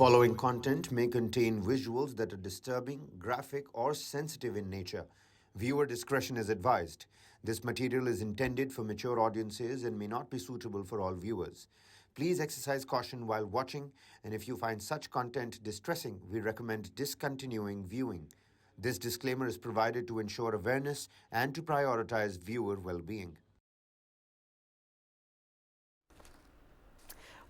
following content may contain visuals that are disturbing, graphic, or sensitive in nature. Viewer discretion is advised. This material is intended for mature audiences and may not be suitable for all viewers. Please exercise caution while watching, and if you find such content distressing, we recommend discontinuing viewing. This disclaimer is provided to ensure awareness and to prioritize viewer well-being.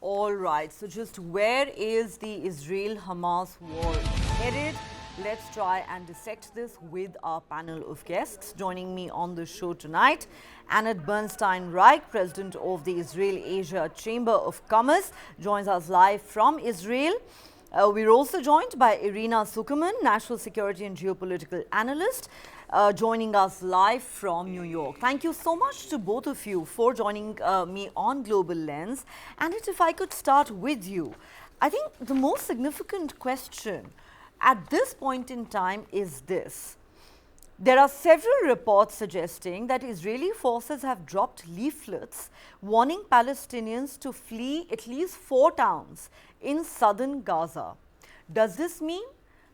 All right, so just where is the Israel-Hamas war headed? Let's try and dissect this with our panel of guests. Joining me on the show tonight, Annette Bernstein-Reich, President of the Israel-Asia Chamber of Commerce, joins us live from Israel. We're also joined by Irina Sukerman, National Security and Geopolitical Analyst, joining us live from New York. Thank you so much to both of you for joining me on Global Lens. And if I could start with you, I think the most significant question at this point in time is this. There are several reports suggesting that Israeli forces have dropped leaflets warning Palestinians to flee at least 4 towns in southern Gaza. Does this mean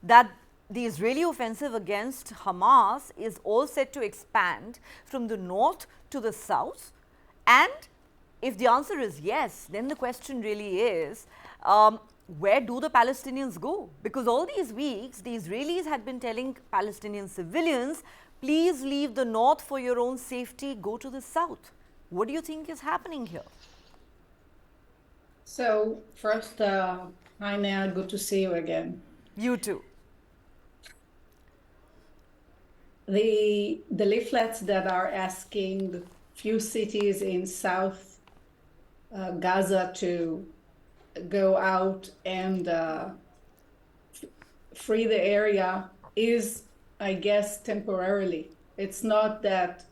that the Israeli offensive against Hamas is all set to expand from the north to the south? And if the answer is yes, then the question really is, where do the Palestinians go? Because all these weeks, the Israelis had been telling Palestinian civilians, please leave the north for your own safety, go to the south. What do you think is happening here? So first, hi Nea, good to see you again. You too. The leaflets that are asking few cities in South Gaza to go out and free the area is, I guess, temporarily. It's not that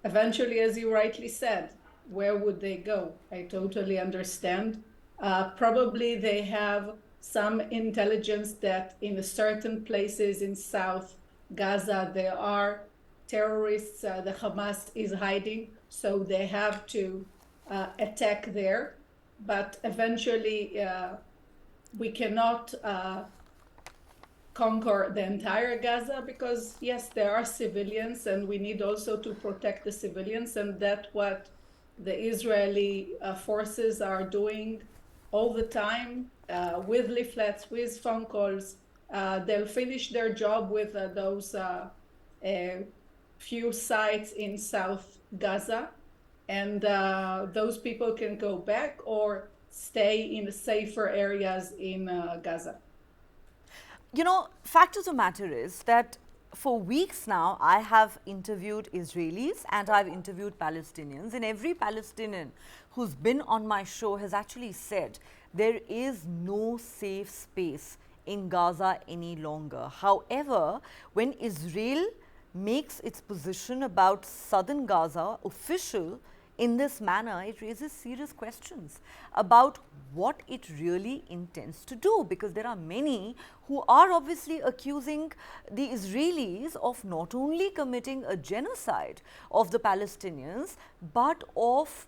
eventually, as you rightly said, where would they go? I totally understand. Probably they have some intelligence that in certain places in South Gaza, there are terrorists, the Hamas is hiding, so they have to attack there. But eventually, we cannot conquer the entire Gaza because, yes, there are civilians and we need also to protect the civilians. And that's what the Israeli forces are doing all the time with leaflets, with phone calls. They'll finish their job with those few sites in South Gaza. And those people can go back or stay in the safer areas in Gaza. You know, fact of the matter is that for weeks now, I have interviewed Israelis and I've interviewed Palestinians, and every Palestinian who's been on my show has actually said there is no safe space in Gaza any longer. However, when Israel makes its position about southern Gaza official in this manner, it raises serious questions about what it really intends to do, because there are many who are obviously accusing the Israelis of not only committing a genocide of the Palestinians, but of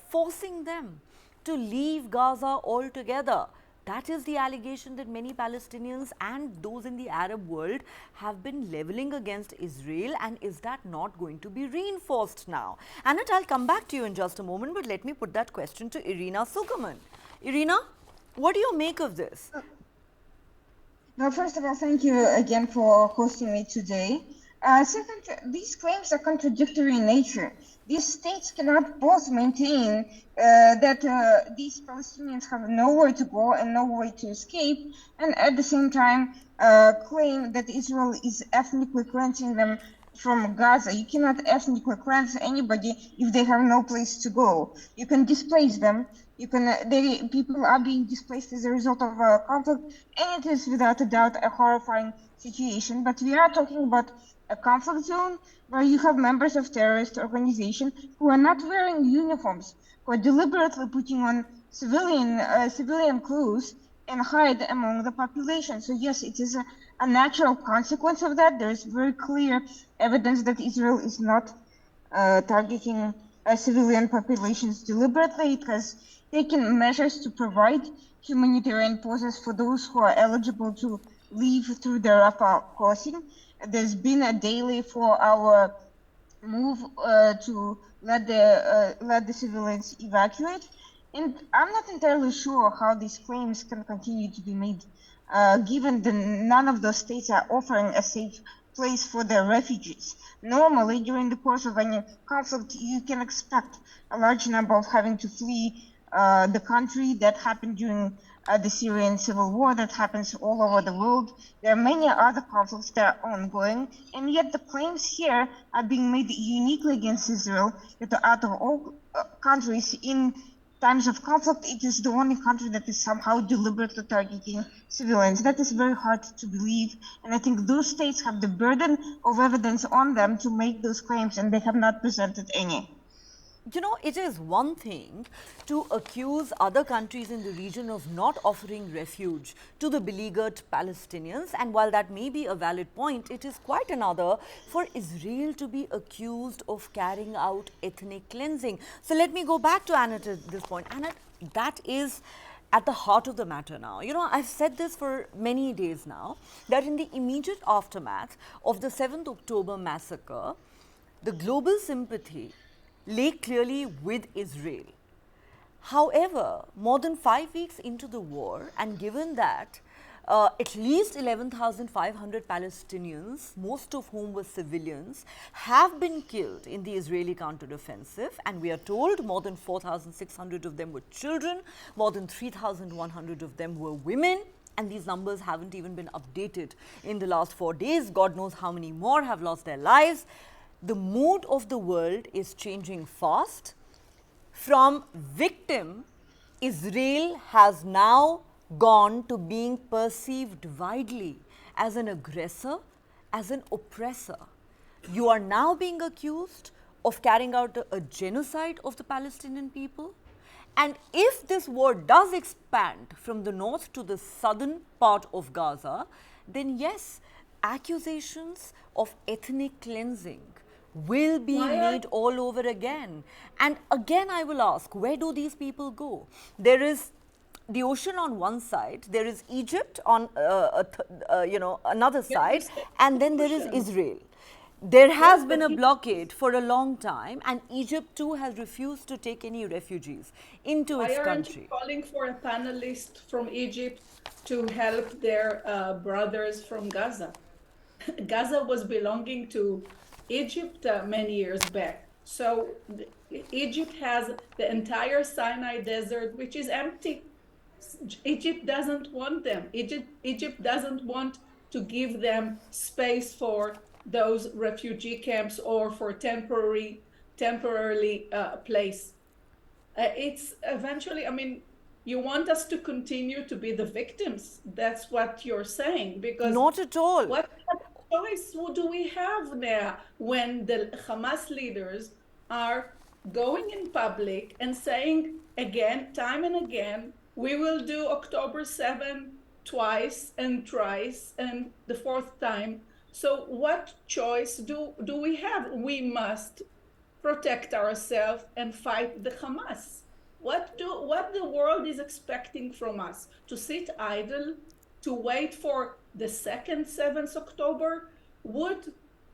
forcing them to leave Gaza altogether. That is the allegation that many Palestinians and those in the Arab world have been leveling against Israel, and is that not going to be reinforced now? Annette, I'll come back to you in just a moment, but let me put that question to Irina Sukerman. Irina, what do you make of this? Well, first of all, thank you again for hosting me today. Second, these claims are contradictory in nature. These states cannot both maintain that these Palestinians have nowhere to go and no way to escape, and at the same time claim that Israel is ethnically cleansing them from Gaza. You cannot ethnically cleanse anybody if they have no place to go. You can displace them. You can. People are being displaced as a result of conflict, and it is without a doubt a horrifying situation. But we are talking about a conflict zone where you have members of terrorist organizations who are not wearing uniforms, who are deliberately putting on civilian clothes and hide among the population. So yes, it is a natural consequence of that. There is very clear evidence that Israel is not targeting civilian populations deliberately. It has taken measures to provide humanitarian process for those who are eligible to leave through the Rafah crossing. There's been a delay for our move to let the civilians evacuate, and I'm not entirely sure how these claims can continue to be made, given that none of those states are offering a safe place for their refugees. Normally, during the course of any conflict, you can expect a large number of having to flee the country. That happened during the Syrian civil war, that happens all over the world. There are many other conflicts that are ongoing, and yet the claims here are being made uniquely against Israel, that out of all countries in times of conflict, it is the only country that is somehow deliberately targeting civilians. That is very hard to believe, and I think those states have the burden of evidence on them to make those claims, and they have not presented any. You know, it is one thing to accuse other countries in the region of not offering refuge to the beleaguered Palestinians, and while that may be a valid point, it is quite another for Israel to be accused of carrying out ethnic cleansing. So let me go back to Anat at this point. Anat, that is at the heart of the matter now. You know, I've said this for many days now, that in the immediate aftermath of the 7th October massacre, the global sympathy lay clearly with Israel. However, more than 5 weeks into the war, and given that at least 11,500 Palestinians, most of whom were civilians, have been killed in the Israeli counteroffensive, and we are told more than 4,600 of them were children, more than 3,100 of them were women, and these numbers haven't even been updated in the last 4 days. God knows how many more have lost their lives. The mood of the world is changing fast. From victim, Israel has now gone to being perceived widely as an aggressor, as an oppressor. You are now being accused of carrying out a genocide of the Palestinian people. And if this war does expand from the north to the southern part of Gaza, then yes, accusations of ethnic cleansing will be made all over again. And again, I will ask, where do these people go? There is the ocean on one side, there is Egypt on another side, and then there is Israel. There has been a blockade for a long time, and Egypt too has refused to take any refugees into its country. Why aren't you calling for a panelist from Egypt to help their brothers from Gaza? Gaza was belonging to Egypt many years back. So Egypt has the entire Sinai Desert, which is empty. Egypt doesn't want them. Egypt doesn't want to give them space for those refugee camps or for temporarily place. It's eventually, I mean, you want us to continue to be the victims. That's what you're saying, because not at all. What choice do we have now when the Hamas leaders are going in public and saying again, time and again, we will do October 7 twice and thrice and the fourth time. So what choice do we have? We must protect ourselves and fight the Hamas. What the world is expecting from us? To sit idle, to wait for the second 7th October?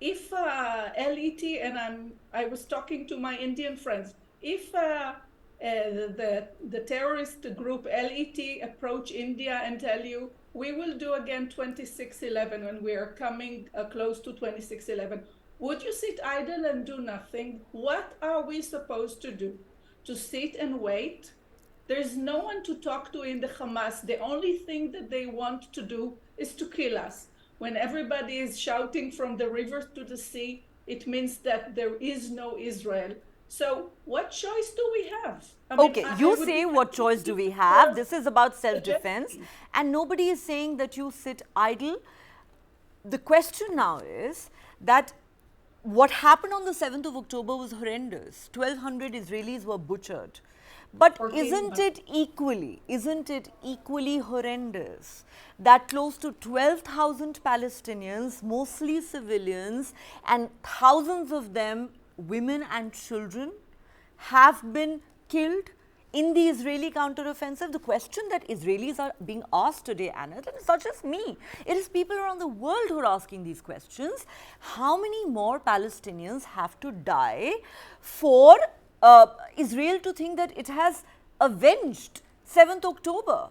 If LET, and I was talking to my Indian friends, if the terrorist group LET approach India and tell you, we will do again 26/11 when we are coming close to 26/11, would you sit idle and do nothing? What are we supposed to do? To sit and wait? There's no one to talk to in the Hamas. The only thing that they want to do is to kill us. When everybody is shouting from the river to the sea, it means that there is no Israel. So what choice do we have? Okay, you say what choice do we have? This is about self-defense, and nobody is saying that you sit idle. The question now is that what happened on the 7th of October was horrendous. 1,200 Israelis were butchered. But isn't it equally horrendous that close to 12,000 Palestinians, mostly civilians, and thousands of them women and children, have been killed in the Israeli counteroffensive? The question that Israelis are being asked today, Anna, and it's not just me, it is people around the world who are asking these questions. How many more Palestinians have to die for Israel to think that it has avenged 7th October?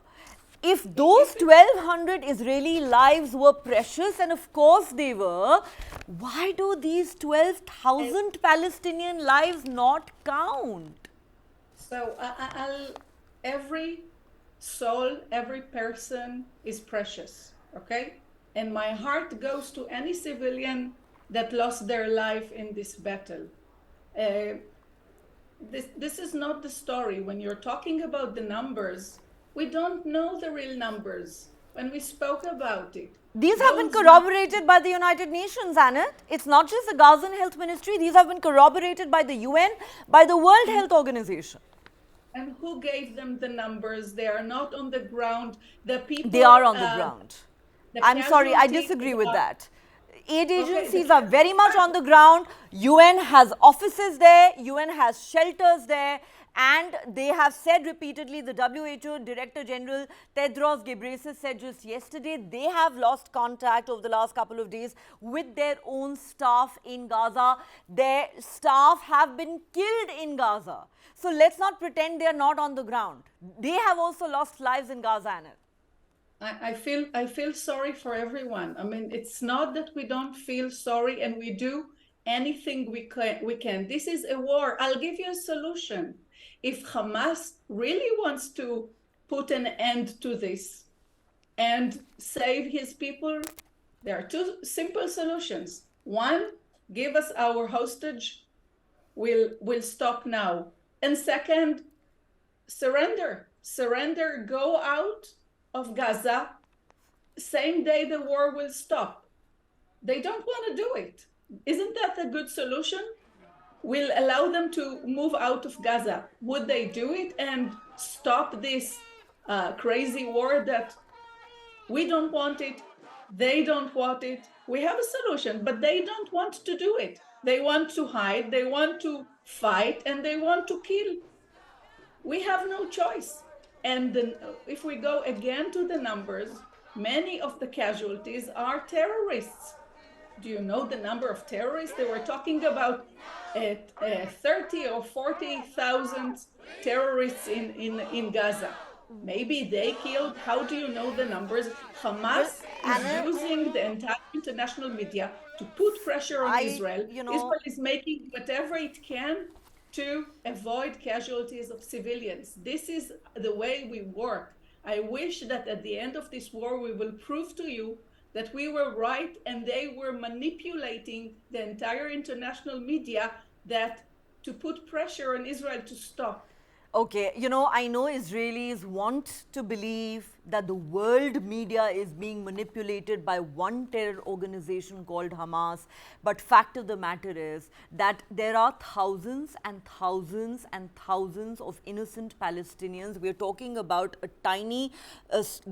If those 1,200 Israeli lives were precious, and of course they were, why do these 12,000 Palestinian lives not count? So every soul, every person is precious, okay? And my heart goes to any civilian that lost their life in this battle. This is not the story. When you're talking about the numbers, we don't know the real numbers. When we spoke about it, these have been corroborated by the United Nations, Anat. It's not just the Gazan Health Ministry. These have been corroborated by the UN, by the World Health Organization. And who gave them the numbers? They are not on the ground. The people. They are on the ground. I'm sorry, I disagree with that. Aid agencies are very much on the ground. UN has offices there, UN has shelters there, and they have said repeatedly, the WHO Director General Tedros Ghebreyesus said just yesterday, they have lost contact over the last couple of days with their own staff in Gaza. Their staff have been killed in Gaza. So let's not pretend they are not on the ground. They have also lost lives in Gaza, Anna. I feel sorry for everyone. I mean, it's not that we don't feel sorry, and we do anything we can. This is a war. I'll give you a solution. If Hamas really wants to put an end to this and save his people, there are two simple solutions. One, give us our hostage. We'll stop now. And second, surrender. Surrender, go out of Gaza. Same day the war will stop. They don't want to do it. Isn't that a good solution? We'll allow them to move out of Gaza. Would they do it and stop this crazy war that we don't want it, they don't want it? We have a solution, but they don't want to do it. They want to hide, they want to fight, and they want to kill. We have no choice. And if we go again to the numbers, many of the casualties are terrorists. Do you know the number of terrorists? They were talking about 30 or 40,000 terrorists in Gaza. Maybe they killed. How do you know the numbers? Hamas is using the entire international media to put pressure on Israel. Israel is making whatever it can to avoid casualties of civilians. This is the way we work. I wish that at the end of this war, we will prove to you that we were right and they were manipulating the entire international media to put pressure on Israel to stop. Okay, I know Israelis want to believe that the world media is being manipulated by one terror organization called Hamas, but fact of the matter is that there are thousands and thousands and thousands of innocent Palestinians. We're talking about a tiny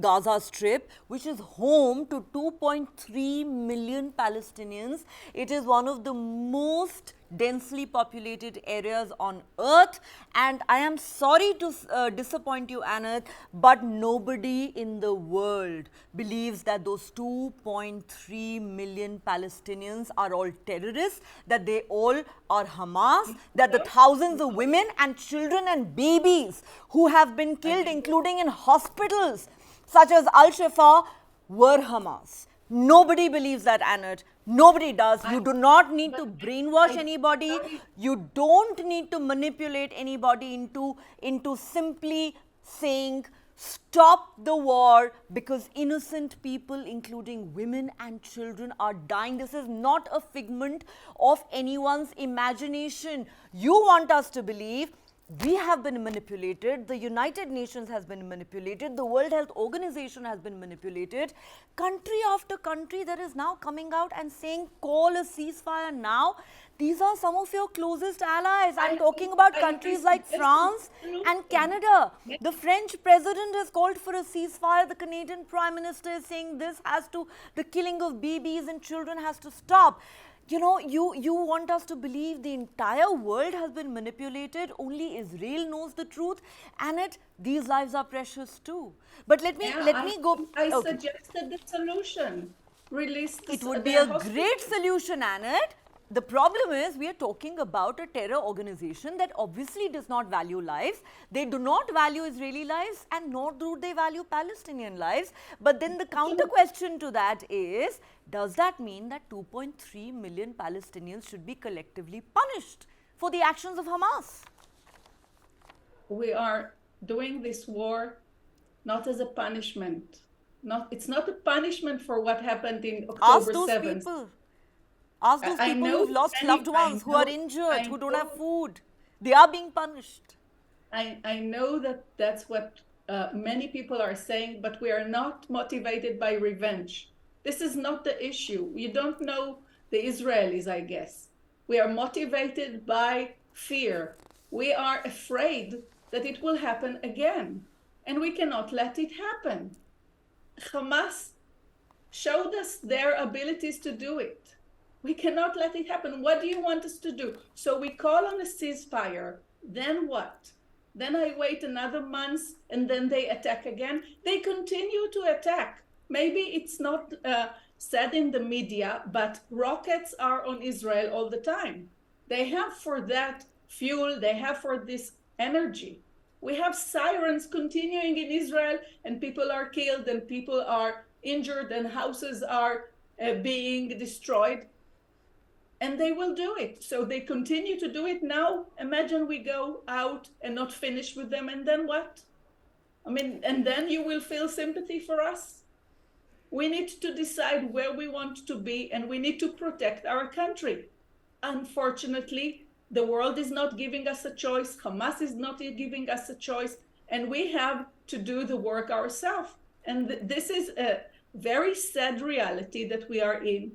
Gaza Strip, which is home to 2.3 million Palestinians. It is one of the most densely populated areas on earth, and I am sorry to disappoint you, Anat, but nobody in the world believes that those 2.3 million Palestinians are all terrorists, that they all are Hamas, that the thousands of women and children and babies who have been killed, including in hospitals such as al-shifa, were Hamas. Nobody believes that, Anat. Nobody does. You do not need to brainwash anybody. You don't need to manipulate anybody into simply saying, stop the war, because innocent people, including women and children, are dying. This is not a figment of anyone's imagination. You want us to believe we have been manipulated, the United Nations has been manipulated, the World Health Organization has been manipulated. Country after country that is now coming out and saying, call a ceasefire now. These are some of your closest allies. I'm talking about countries like France and Canada. The French president has called for a ceasefire. The Canadian Prime Minister is saying the killing of babies and children has to stop. You know, you want us to believe the entire world has been manipulated, only Israel knows the truth, and these lives are precious too. But let me go. I Okay. suggested the solution. Release It would be their a great solution, Annette. The problem is we are talking about a terror organization that obviously does not value lives. They do not value Israeli lives, and nor do they value Palestinian lives. But then the counter question to that is, does that mean that 2.3 million Palestinians should be collectively punished for the actions of Hamas? We are doing this war not as a punishment. It's not a punishment for what happened in Ask October those 7th. people. Ask those people who've lost loved ones, who are injured, who don't have food. They are being punished. I know that that's what many people are saying, but we are not motivated by revenge. This is not the issue. You don't know the Israelis, I guess. We are motivated by fear. We are afraid that it will happen again, and we cannot let it happen. Hamas showed us their abilities to do it. We cannot let it happen. What do you want us to do? So we call on a ceasefire. Then what? Then I wait another month, and then they attack again. They continue to attack. Maybe it's not said in the media, but rockets are on Israel all the time. They have for that fuel, they have for this energy. We have sirens continuing in Israel, and people are killed, and people are injured, and houses are being destroyed. And they will do it. So they continue to do it now. Imagine we go out and not finish with them, and then what? I mean, and then you will feel sympathy for us. We need to decide where we want to be, and we need to protect our country. Unfortunately, the world is not giving us a choice. Hamas is not giving us a choice, and we have to do the work ourselves. And this is a very sad reality that we are in.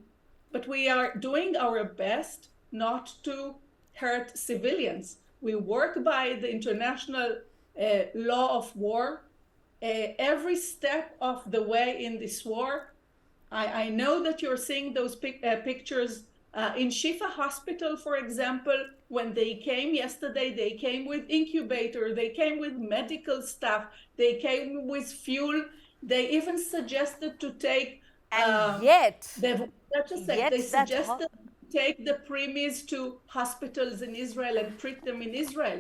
But we are doing our best not to hurt civilians. We work by the international law of war. Every step of the way in this war. I know that you're seeing those pictures in Shifa Hospital, for example. When they came yesterday, they came with incubator, they came with medical staff, they came with fuel. They even suggested to take they suggested to take the preemies to hospitals in Israel and treat them in Israel.